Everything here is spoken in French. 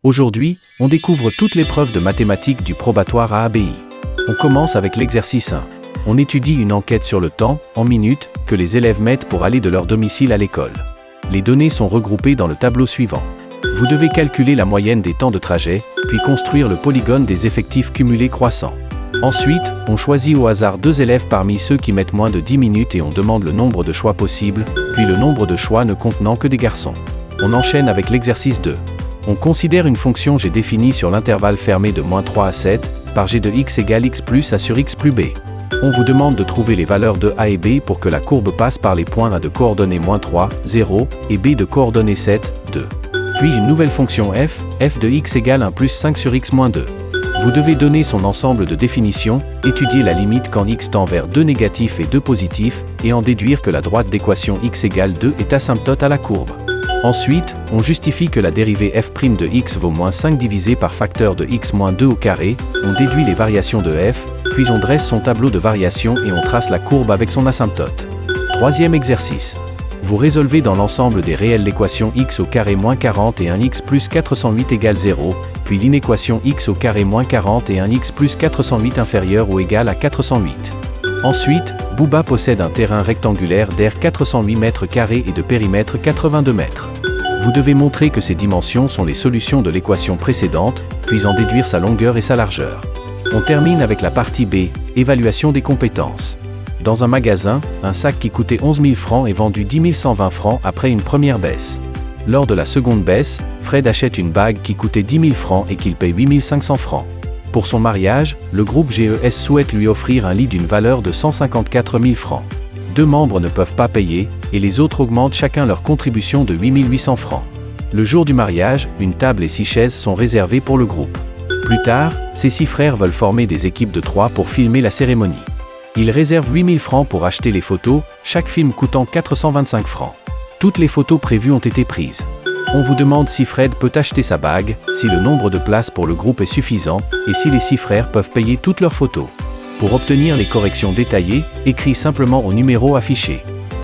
Aujourd'hui, on découvre toutes les preuves de mathématiques du probatoire à ABI. On commence avec l'exercice 1. On étudie une enquête sur le temps, en minutes, que les élèves mettent pour aller de leur domicile à l'école. Les données sont regroupées dans le tableau suivant. Vous devez calculer la moyenne des temps de trajet, puis construire le polygone des effectifs cumulés croissants. Ensuite, on choisit au hasard 2 élèves parmi ceux qui mettent moins de 10 minutes et on demande le nombre de choix possibles, puis le nombre de choix ne contenant que des garçons. On enchaîne avec l'exercice 2. On considère une fonction g définie sur l'intervalle fermé de -3 à 7, par g de x égale x plus a sur x plus b. On vous demande de trouver les valeurs de a et b pour que la courbe passe par les points a de coordonnées -3, 0, et b de coordonnées 7, 2. Puis une nouvelle fonction f de x égale 1 plus 5 sur x moins 2. Vous devez donner son ensemble de définitions, étudier la limite quand x tend vers 2 négatifs et 2 positifs, et en déduire que la droite d'équation x égale 2 est asymptote à la courbe. Ensuite, on justifie que la dérivée f' de x vaut -5 divisé par facteur de x moins 2 au carré, on déduit les variations de f, puis on dresse son tableau de variations et on trace la courbe avec son asymptote. Troisième exercice. Vous résolvez dans l'ensemble des réels l'équation x au carré moins 40 et 1x plus 408 égale 0, puis l'inéquation x au carré moins 40 et 1x plus 408 inférieur ou égal à 408. Ensuite, Bouba possède un terrain rectangulaire d'aire 408 m² et de périmètre 82 mètres. Vous devez montrer que ces dimensions sont les solutions de l'équation précédente, puis en déduire sa longueur et sa largeur. On termine avec la partie B, évaluation des compétences. Dans un magasin, un sac qui coûtait 11 000 francs est vendu 10 120 francs après une première baisse. Lors de la seconde baisse, Fred achète une bague qui coûtait 10 000 francs et qu'il paye 8 500 francs. Pour son mariage, le groupe GES souhaite lui offrir un lit d'une valeur de 154 000 francs. 2 membres ne peuvent pas payer, et les autres augmentent chacun leur contribution de 8 800 francs. Le jour du mariage, une table et 6 chaises sont réservées pour le groupe. Plus tard, ces 6 frères veulent former des équipes de 3 pour filmer la cérémonie. Ils réservent 8 000 francs pour acheter les photos, chaque film coûtant 425 francs. Toutes les photos prévues ont été prises. On vous demande si Fred peut acheter sa bague, si le nombre de places pour le groupe est suffisant, et si les 6 frères peuvent payer toutes leurs photos. Pour obtenir les corrections détaillées, écris simplement au numéro affiché.